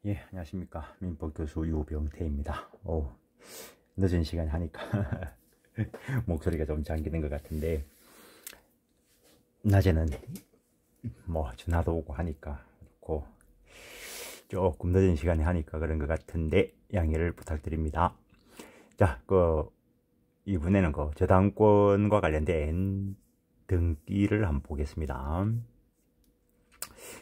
예, 안녕하십니까. 민법교수 유병태입니다. 늦은 시간에 하니까 목소리가 좀 잠기는 것 같은데, 낮에는 뭐 전화도 오고 하니까 그렇고, 조금 늦은 시간에 하니까 그런 것 같은데 양해를 부탁드립니다. 자, 이번에는 저당권과 관련된 등기를 한번 보겠습니다.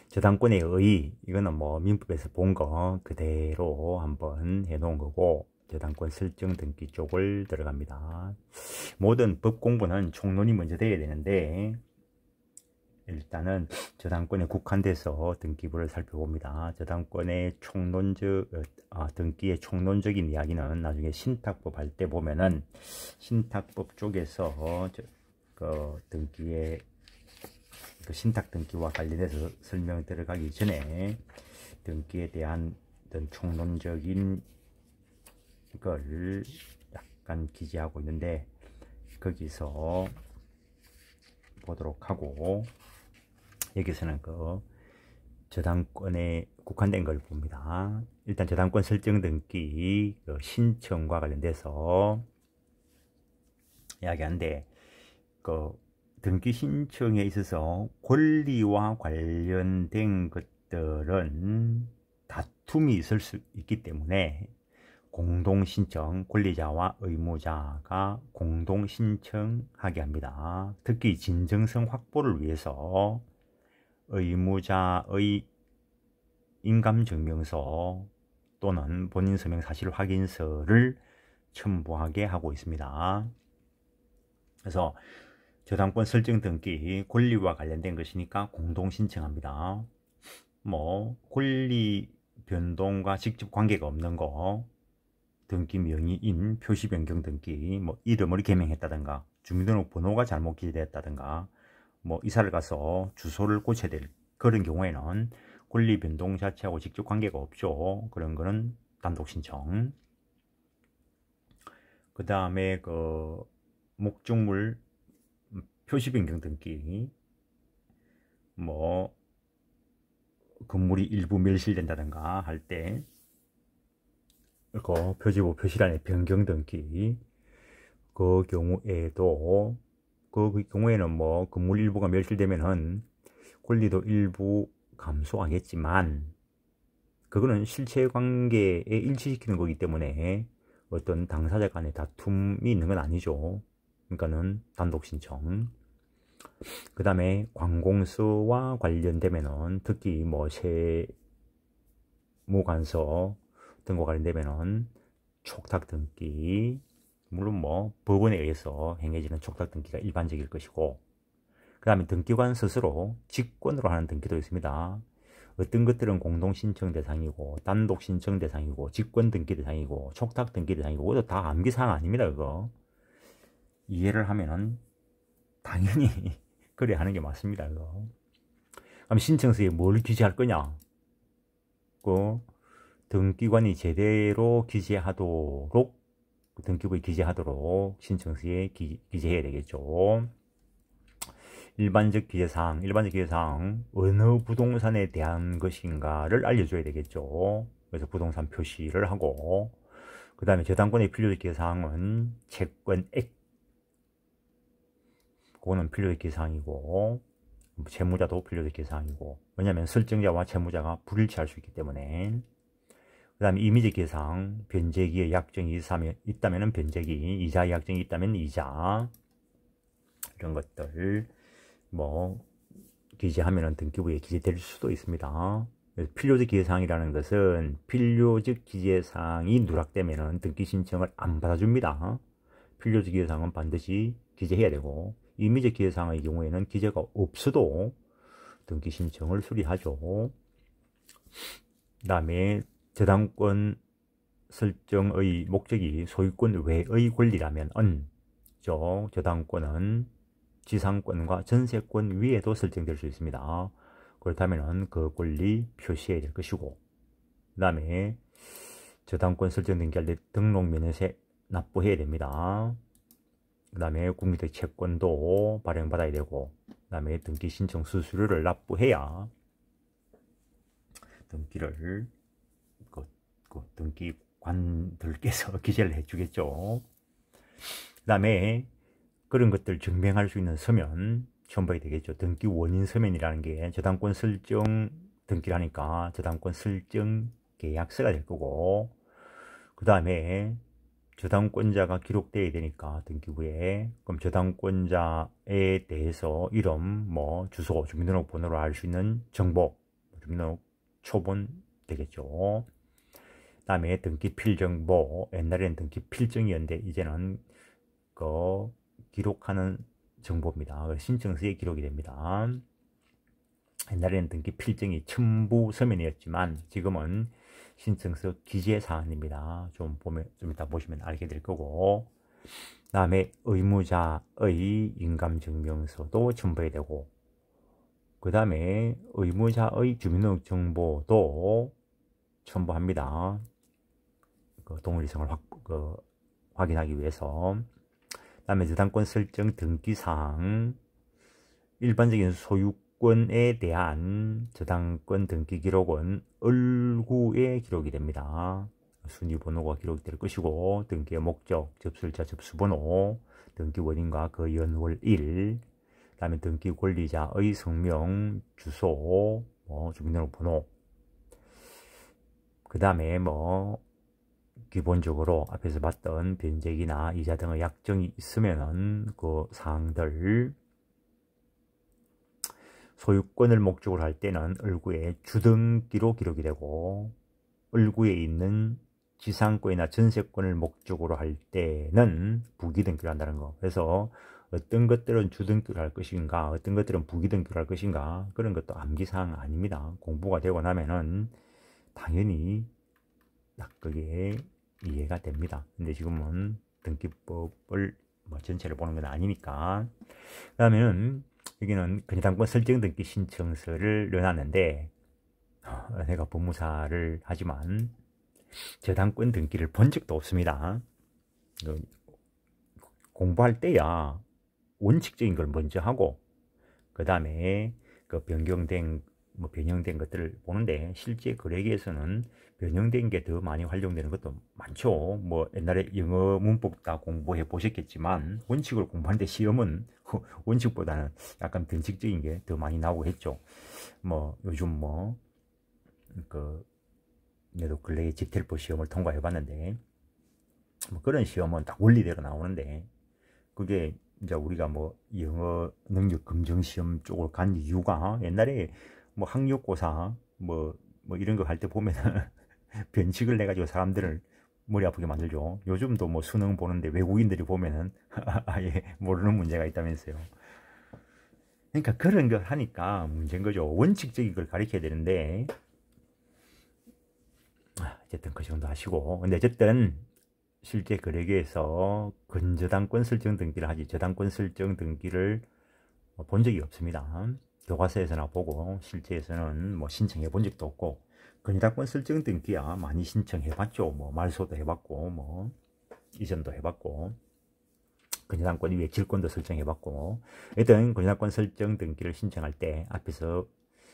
저당권의 의의, 이거는 뭐 민법에서 본 거 그대로 한번 해놓은 거고, 저당권 설정 등기 쪽을 들어갑니다. 모든 법 공부는 총론이 먼저 돼야 되는데, 일단은 저당권에 국한돼서 등기부를 살펴봅니다. 저당권의 등기의 총론적인 이야기는 나중에 신탁법 할 때 보면은, 신탁법 쪽에서 등기의 신탁 등기와 관련해서 설명 들어가기 전에 등기에 대한 어떤 총론적인 걸 약간 기재하고 있는데, 거기서 보도록 하고, 여기서는 저당권에 국한된 걸 봅니다. 일단 저당권 설정 등기 신청과 관련돼서 이야기하는데, 등기 신청에 있어서 권리와 관련된 것들은 다툼이 있을 수 있기 때문에 공동신청, 권리자와 의무자가 공동신청하게 합니다. 특히 진정성 확보를 위해서 의무자의 인감증명서 또는 본인서명 사실 확인서를 첨부하게 하고 있습니다. 그래서 저당권 설정 등기, 권리와 관련된 것이니까 공동 신청합니다. 뭐 권리 변동과 직접 관계가 없는 거, 등기 명의인 표시 변경 등기, 뭐 이름을 개명했다든가, 주민등록 번호가 잘못 기재됐다든가, 뭐 이사를 가서 주소를 고쳐야 될 그런 경우에는 권리 변동 자체하고 직접 관계가 없죠. 그런 거는 단독 신청. 그 다음에 목적물 표시 변경 등기, 뭐 건물이 일부 멸실된다든가 할 때 표지부 표시란의 변경 등기, 그 경우에는 뭐 건물 일부가 멸실되면은 권리도 일부 감소하겠지만, 그거는 실체 관계에 일치시키는 거기 때문에 어떤 당사자 간의 다툼이 있는 건 아니죠. 그러니까는 단독 신청. 그 다음에 관공서와 관련되면은, 특히 뭐 세무관서 등과 관련되면은 촉탁 등기, 물론 뭐 법원에 의해서 행해지는 촉탁 등기가 일반적일 것이고, 그 다음에 등기관 스스로 직권으로 하는 등기도 있습니다. 어떤 것들은 공동 신청 대상이고, 단독 신청 대상이고, 직권 등기 대상이고, 촉탁 등기 대상이고, 그것도 다 암기사항 아닙니다. 그거 이해를 하면은 당연히 그래 하는 게 맞습니다. 그거. 그럼 신청서에 뭘 기재할 거냐? 등기관이 제대로 기재하도록, 등기부에 기재하도록 신청서에 기재해야 되겠죠. 일반적 기재사항 어느 부동산에 대한 것인가를 알려줘야 되겠죠. 그래서 부동산 표시를 하고, 그 다음에 저당권의 필요적 기재사항은 채권액, 그거는 필요적 기재사항이고, 채무자도 필요적 기재사항이고, 왜냐하면 설정자와 채무자가 불일치할 수 있기 때문에. 그 다음에 임의적 기재사항, 변제기의 약정이 있다면 변제기, 이자의 약정이 있다면 이자, 이런 것들 뭐 기재하면은 등기부에 기재될 수도 있습니다. 필요적 기재사항이라는 것은 필요적 기재사항이 누락되면은 등기 신청을 안 받아줍니다. 필요적 기재사항은 반드시 기재해야 되고, 임의적 기재사항의 경우에는 기재가 없어도 등기 신청을 수리하죠. 그 다음에 저당권 설정의 목적이 소유권 외의 권리라면 저당권은 지상권과 전세권 위에도 설정될 수 있습니다. 그렇다면 그 권리 표시해야 될 것이고, 그 다음에 저당권 설정 등기할 때 등록면허세 납부해야 됩니다. 그 다음에 국민적 채권도 발행받아야 되고, 그 다음에 등기 신청 수수료를 납부해야 등기를 그 등기관들께서 기재를 해주겠죠. 그 다음에 그런 것들 증명할 수 있는 서면 첨부해야 되겠죠. 등기 원인 서면이라는 게 저당권 설정 등기를 하니까 저당권 설정 계약서가 될 거고, 그 다음에 저당권자가 기록되어야 되니까 등기부에, 그럼 저당권자에 대해서 이름, 뭐 주소, 주민등록번호로 알 수 있는 정보, 주민등록 초본 되겠죠. 그 다음에 등기 필정보, 옛날에는 등기 필정이었는데 이제는 그 기록하는 정보입니다. 신청서에 기록이 됩니다. 옛날에는 등기 필정이 첨부 서면이었지만 지금은 신청서 기재 사안입니다. 좀 이따 보시면 알게 될 거고, 그 다음에 의무자의 인감증명서도 첨부해야 되고, 그 다음에 의무자의 주민등록 정보도 첨부합니다. 그 동일성을 확인하기 위해서. 그 다음에 저당권 설정 등기사항, 일반적인 소유권에 대한 저당권 등기 기록은 을구에 기록이 됩니다. 순위번호가 기록될 것이고, 등기의 목적, 접수일자, 접수번호, 등기 원인과 그 연월일, 그 다음에 등기 권리자의 성명, 주소, 주민등록번호, 그 다음에 기본적으로 앞에서 봤던 변제기나 이자 등의 약정이 있으면은 그 사항들, 소유권을 목적으로 할 때는 을구에 주등기로 기록이 되고, 을구에 있는 지상권이나 전세권을 목적으로 할 때는 부기등기로 한다는 거. 그래서 어떤 것들은 주등기로 할 것인가, 어떤 것들은 부기등기로 할 것인가, 그런 것도 암기사항 아닙니다. 공부가 되고 나면은 당연히 딱 그게 이해가 됩니다. 근데 지금은 등기법을 전체를 보는 건 아니니까. 그 다음에는 여기는 근저당권 설정 등기 신청서를 넣어놨는데, 내가 법무사를 하지만 저당권 등기를 본 적도 없습니다. 공부할 때야 원칙적인 걸 먼저 하고, 그 다음에 그 변경된 것들을 보는데, 실제 거래계에서는 변형된 게 더 많이 활용되는 것도 많죠. 옛날에 영어 문법 다 공부해 보셨겠지만 원칙을 공부하는데 시험은 원칙보다는 약간 변칙적인 게 더 많이 나오고 했죠. 요즘 내도 근래에 집텔포 시험을 통과해 봤는데, 그런 시험은 다 원리대로 나오는데, 그게 이제 우리가 영어 능력 검정 시험 쪽으로 간 이유가, 옛날에 학력고사 이런 거 할 때 보면은 변칙을 내 가지고 사람들을 머리 아프게 만들죠. 요즘도 수능 보는데 외국인들이 보면은 아예 모르는 문제가 있다면서요. 그러니까 그런 걸 하니까 문제인 거죠. 원칙적인 걸 가르쳐야 되는데, 어쨌든 그 정도 하시고. 근데 어쨌든 실제 거래계에서 근저당권 설정 등기를 하지 저당권 설정 등기를 본 적이 없습니다. 교과서에서나 보고 실제에서는 신청해 본 적도 없고, 근저당권 설정 등기야 많이 신청해 봤죠. 말소도 해봤고, 이전도 해봤고, 근저당권 위에 질권도 설정해 봤고. 일단 근저당권 설정 등기를 신청할 때 앞에서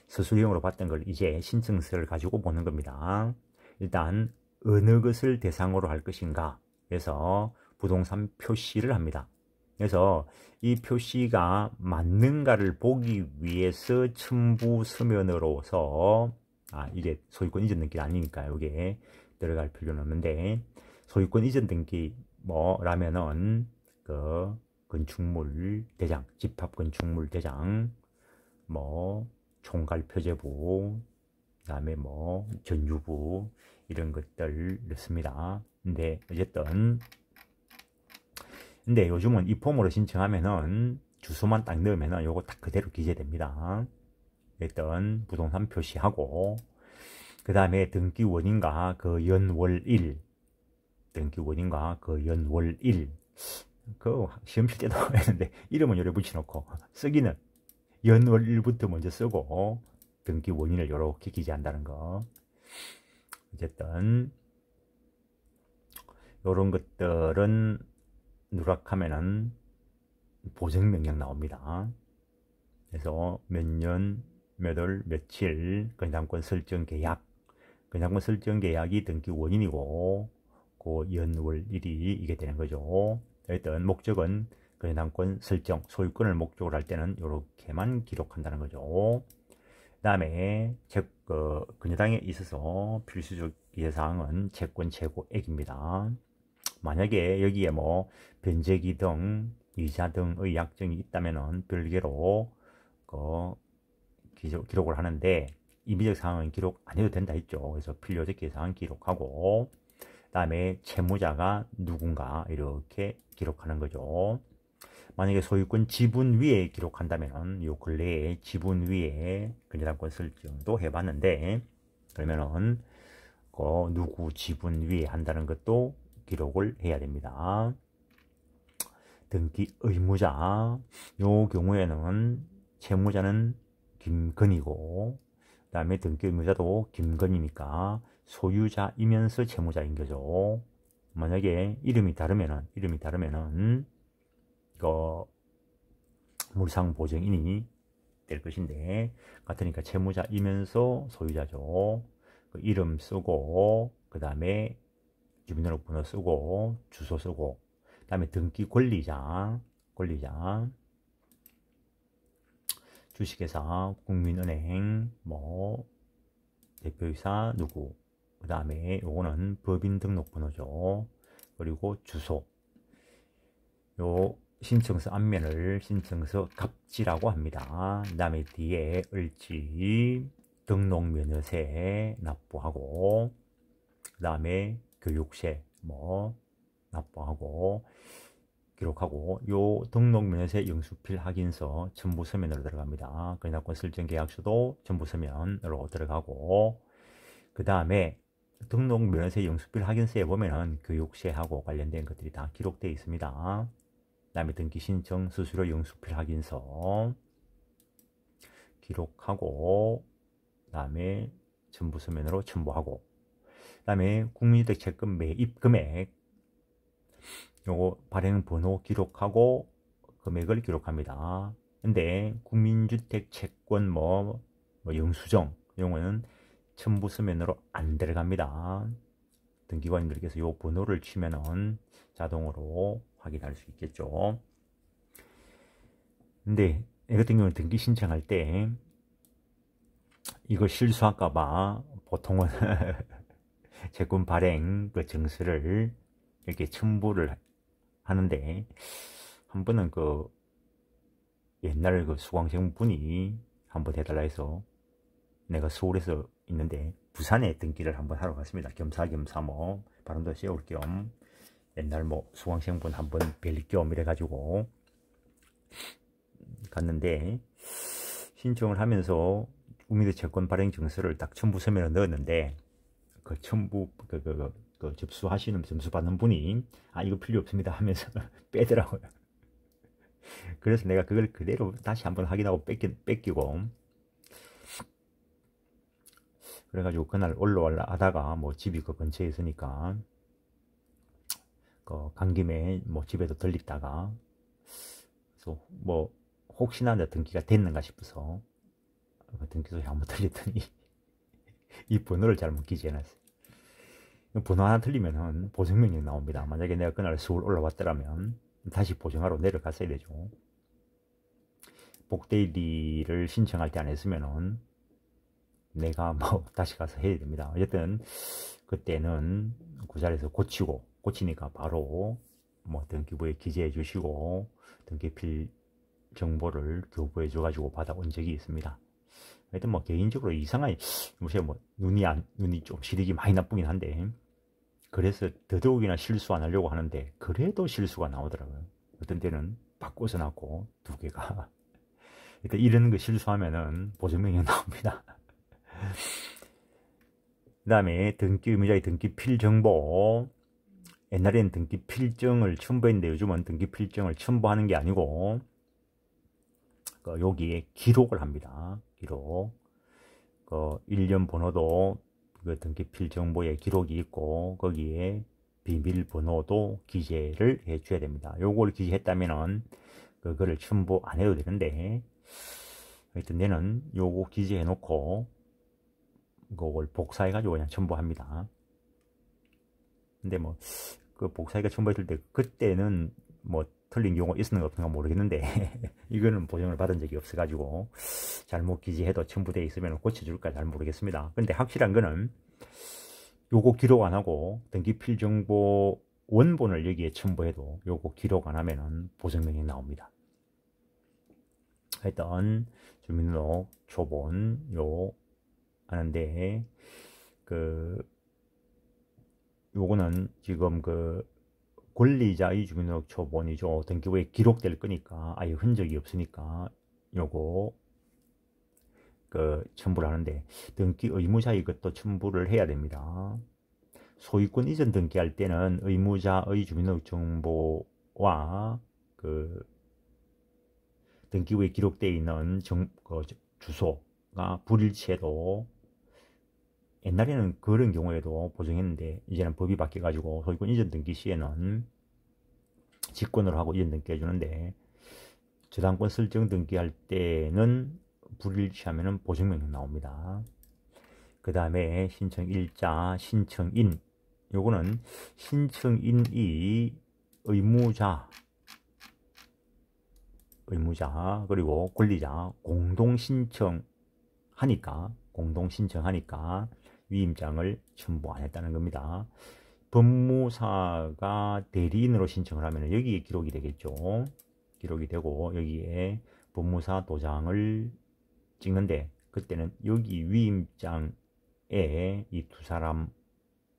서술형으로 봤던 걸 이제 신청서를 가지고 보는 겁니다. 일단 어느 것을 대상으로 할 것인가, 그래서 부동산 표시를 합니다. 그래서 이 표시가 맞는가를 보기 위해서 첨부 서면으로서, 이게 소유권 이전 등기 아니니까 여기에 들어갈 필요는 없는데, 소유권 이전 등기 라면은 그 건축물 대장, 집합 건축물 대장, 총괄 표제부, 그 다음에 전유부, 이런 것들 넣습니다. 근데 어쨌든 요즘은 이 폼으로 신청하면은 주소만 딱 넣으면은 요거 딱 그대로 기재됩니다. 일단 부동산 표시하고, 그 다음에 등기 원인과 그 연월일, 등기 원인과 그 연월일, 그 시험 칠 때도 했는데 이름은 요래 붙여놓고 쓰기는 연월일부터 먼저 쓰고 등기 원인을 요렇게 기재한다는 거. 어쨌든 요런 것들은 누락하면은 보정명령 나옵니다. 그래서 몇 년, 몇 월, 며칠 근저당권 설정 계약, 근저당권 설정 계약이 등기 원인이고 그 연월일이 이게 되는 거죠. 일단 목적은 근저당권 설정, 소유권을 목적으로 할 때는 이렇게만 기록한다는 거죠. 그 다음에 근저당에 있어서 필수적 기재사항은 채권 재고액입니다. 만약에 여기에 뭐 변제기 등 이자 등의 약정이 있다면은 별개로 기록을 하는데 임의적 사항은 기록 안 해도 된다 했죠. 그래서 필요적 기재사항 기록하고 그 다음에 채무자가 누군가 이렇게 기록하는 거죠. 만약에 소유권 지분 위에 기록한다면은 요 근래에 지분 위에 근저당권 설정도 해봤는데 그러면은 누구 지분 위에 한다는 것도 기록을 해야 됩니다. 등기 의무자 요 경우에는 채무자는 김건희고 그 다음에 등기 의무자도 김건희니까 소유자이면서 채무자인 거죠. 만약에 이름이 다르면은 물상보증인이 될 것인데 같으니까 채무자이면서 소유자죠. 그 이름 쓰고 그 다음에 주민등록번호 쓰고 주소 쓰고 그 다음에 등기 권리자 주식회사 국민은행 뭐 대표이사 누구 그 다음에 요거는 법인 등록번호죠. 그리고 주소 요 신청서 앞면을 신청서 갑지라고 합니다. 그 다음에 뒤에 을지 등록면허세 납부하고 그 다음에 교육세 뭐 납부하고 기록하고 요 등록면허세 영수필 확인서 첨부서면으로 들어갑니다. 근저당권 설정 계약서도 첨부서면으로 들어가고 그 다음에 등록면허세 영수필 확인서에 보면은 교육세하고 관련된 것들이 다 기록되어 있습니다. 그 다음에 등기신청 수수료 영수필 확인서 기록하고 그 다음에 첨부서면으로 첨부하고 그 다음에 국민주택 채권 매입 금액 요거 발행 번호 기록하고 금액을 기록합니다. 근데 국민주택 채권 뭐 영수증 이런 거는 첨부서면으로 안 들어갑니다. 등기관님들께서 요 번호를 치면은 자동으로 확인할 수 있겠죠. 근데 이 같은 경우는 등기 신청할 때 이거 실수할까봐 보통은 채권 발행 그 증서를 이렇게 첨부를 하는데 한 번은 옛날 수강생 분이 한번 해달라 해서 내가 서울에서 있는데 부산에 등기를 한번 하러 갔습니다. 겸사겸사 뭐 바람도 쐬올 겸 옛날 뭐 수강생분 한번 뵐 겸 이래가지고 갔는데 신청을 하면서 국민주택 채권 발행 증서를 딱 첨부서면에 넣었는데 그 첨부 접수하시는 점수 받는 분이 이거 필요 없습니다 하면서 빼더라고요. 그래서 내가 그걸 그대로 다시 한번 확인하고 뺏기고 그래가지고 그날 올라올라 하다가 뭐 집이 그 근처에 있으니까 간 김에 뭐 집에도 들리다가 그래서 뭐 혹시나 내 등기가 됐는가 싶어서 등기소에 한번 들렸더니 이 번호를 잘못 기재해놨어요. 번호 하나 틀리면은 보증명령 나옵니다. 만약에 내가 그날 서울 올라왔더라면 다시 보증하러 내려갔어야 되죠. 복대리를 신청할 때 안 했으면은 내가 뭐 다시 가서 해야 됩니다. 어쨌든 그때는 그 자리에서 고치니까 바로 뭐 등기부에 기재해 주시고 등기필 정보를 교부해 줘가지고 받아온 적이 있습니다. 하여튼 뭐 개인적으로 이상하게 요새 뭐 눈이 좀 시력이 많이 나쁘긴 한데 그래서 더더욱이나 실수 안 하려고 하는데 그래도 실수가 나오더라고요. 어떤 때는 바꿔서 놨고 두 개가 그러니까 이런 거 실수하면은 보증명령 나옵니다. 그 다음에 등기 의무자의 등기 필정보 옛날에는 등기 필증을 첨부했는데 요즘은 등기 필증을 첨부하는 게 아니고 여기에 기록을 합니다. 기록 일련 번호도 그 등기필 정보에 기록이 있고 거기에 비밀번호도 기재를 해 줘야 됩니다. 요걸 기재했다면은 그거를 첨부 안 해도 되는데 하여튼 내는 요거 기재해 놓고 그걸 복사해가지고 그냥 첨부합니다. 근데 뭐, 그 복사해가 첨부했을 때, 그때는 뭐, 틀린 경우가 있었는가 없는가 모르겠는데, 이거는 보정을 받은 적이 없어가지고, 잘못 기재해도 첨부되어 있으면 고쳐줄까 잘 모르겠습니다. 근데 확실한 거는, 요거 기록 안 하고, 등기 필정보 원본을 여기에 첨부해도, 요거 기록 안 하면은 보정명령 나옵니다. 하여튼, 주민등록 초본, 하는데, 요거는 지금 권리자의 주민등록 초본이죠. 등기부에 기록될 거니까 아예 흔적이 없으니까 요거 첨부를 하는데, 등기 의무자 이것도 첨부를 해야 됩니다. 소유권 이전 등기할 때는 의무자의 주민등록 정보와 등기부에 기록되어 있는 주소가 불일치해도, 옛날에는 그런 경우에도 보정했는데 이제는 법이 바뀌어가지고 소유권 이전 등기 시에는 직권으로 하고 이전 등기 해주는데, 저당권 설정 등기할 때는 불일치하면 보정명령 나옵니다. 그 다음에 신청일자, 신청인, 요거는 신청인이 의무자 그리고 권리자 공동 신청하니까 위임장을 첨부 안 했다는 겁니다. 법무사가 대리인으로 신청을 하면 여기에 기록이 되겠죠. 기록이 되고 여기에 법무사 도장을 찍는데, 그때는 여기 위임장에 이 두 사람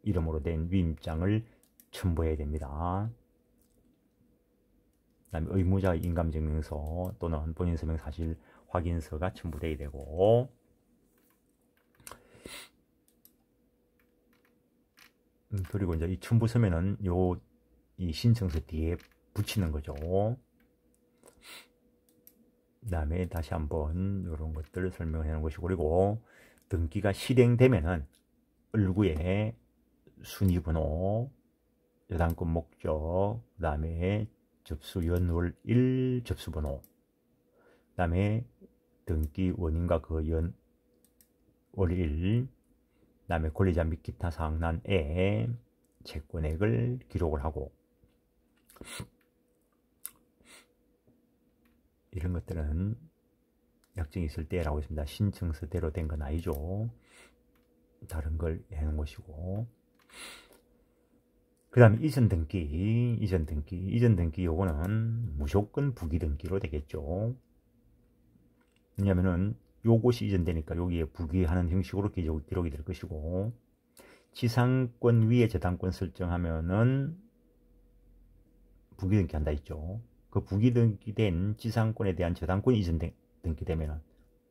이름으로 된 위임장을 첨부해야 됩니다. 그 다음에 의무자의 인감증명서 또는 본인서명 사실 확인서가 첨부되어야 되고, 그리고 이제 이 첨부 서면은 이 신청서 뒤에 붙이는 거죠. 그 다음에 다시 한번 이런 것들을 설명해 놓은 것이고, 그리고 등기가 실행되면은 을구에 순위번호, 저당권 목적, 그 다음에 접수 연월일 접수번호, 그 다음에 등기 원인과 그 월일, 그 다음에 권리자 및 기타 사항란에 채권액을 기록을 하고, 이런 것들은 약정이 있을 때라고 했습니다. 신청서대로 된 건 아니죠. 다른 걸 해놓은 것이고, 그 다음에 이전 등기 요거는 무조건 부기등기로 되겠죠. 왜냐면은 요것이 이전되니까 여기에 부기하는 형식으로 기록이 될 것이고, 지상권 위에 저당권 설정하면은 부기등기 한다 했죠. 그 부기등기된 지상권에 대한 저당권이 이전 등기되면은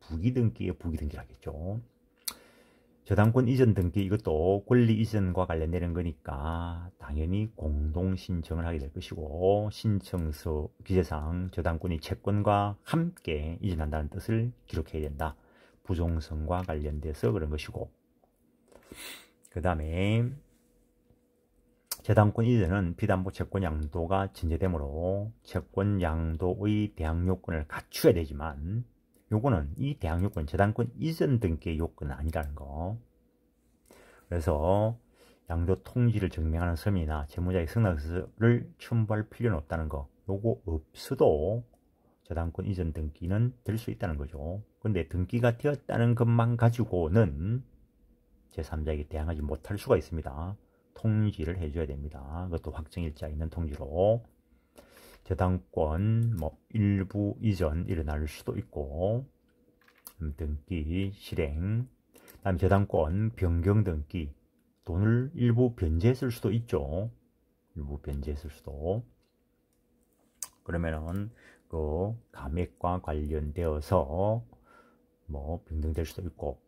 부기등기에 부기등기를 하겠죠. 저당권 이전 등기, 이것도 권리 이전과 관련되는 거니까 당연히 공동 신청을 하게 될 것이고, 신청서 기재상 저당권이 채권과 함께 이전한다는 뜻을 기록해야 된다. 부종성과 관련돼서 그런 것이고, 그 다음에 저당권 이전은 피담보 채권 양도가 전제되므로 채권 양도의 대항 요건을 갖춰야 되지만, 요거는 이 대항 요건, 저당권 이전 등기의 요건은 아니라는 거. 그래서 양도 통지를 증명하는 서면이나 채무자의 승낙서를 첨부할 필요는 없다는 거. 요거 없어도 저당권 이전 등기는 될 수 있다는 거죠. 근데 등기가 되었다는 것만 가지고는 제3자에게 대항하지 못할 수가 있습니다. 통지를 해줘야 됩니다. 그것도 확정일자 있는 통지로. 저당권 일부 이전 일어날 수도 있고, 등기 실행, 다음에 저당권 변경 등기, 돈을 일부 변제했을 수도 있죠. 일부 변제했을 수도. 그러면은 그 감액과 관련되어서 변경될 수도 있고,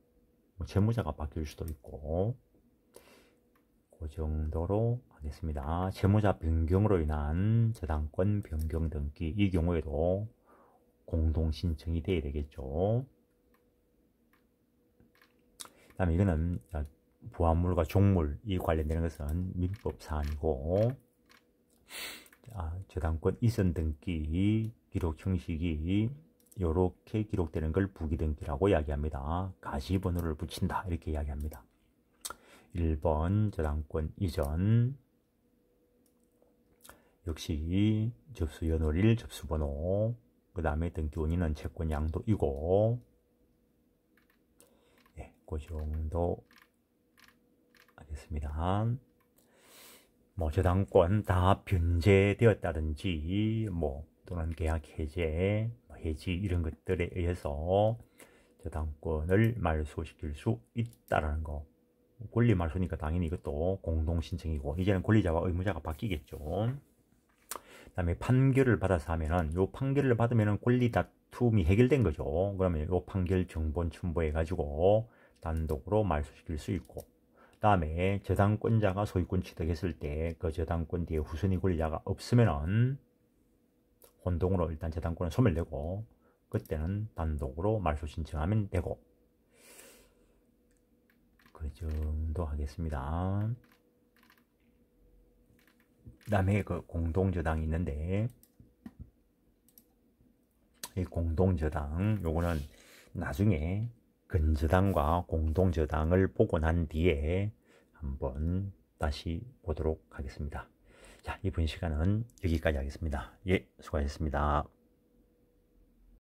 채무자가 바뀔 수도 있고, 그 정도로 하겠습니다. 채무자 변경으로 인한 저당권 변경 등기, 이 경우에도 공동 신청이 돼야 되겠죠. 그 다음에 이거는 부합물과 종물이 관련되는 것은 민법 사안이고, 저당권 이전 등기 기록 형식이 이렇게 기록되는 걸 부기등기라고 이야기합니다. 가시번호를 붙인다 이렇게 이야기합니다. 1번 저당권 이전, 역시 접수 연월일, 접수번호, 그 다음에 등기 원인은 채권 양도이고, 예, 그 정도 하겠습니다. 뭐 저당권 다 변제되었다든지 또는 계약 해제, 해지 이런 것들에 의해서 저당권을 말소시킬 수 있다라는 거. 권리 말소니까 당연히 이것도 공동 신청이고, 이제는 권리자와 의무자가 바뀌겠죠. 그 다음에 판결을 받아서 하면은, 요 판결을 받으면은 권리 다툼이 해결된 거죠. 그러면 요 판결 정본 첨부해 가지고 단독으로 말소시킬 수 있고, 그 다음에 저당권자가 소유권 취득했을 때 그 저당권 뒤에 후순위 권리자가 없으면은 혼동으로 일단 저당권을 소멸되고, 그때는 단독으로 말소 신청하면 되고, 그 정도 하겠습니다. 그 다음에 그 공동저당이 있는데, 이 공동저당 요거는 나중에 근저당과 공동저당을 보고 난 뒤에 한번 다시 보도록 하겠습니다. 자, 이번 시간은 여기까지 하겠습니다. 예, 수고하셨습니다.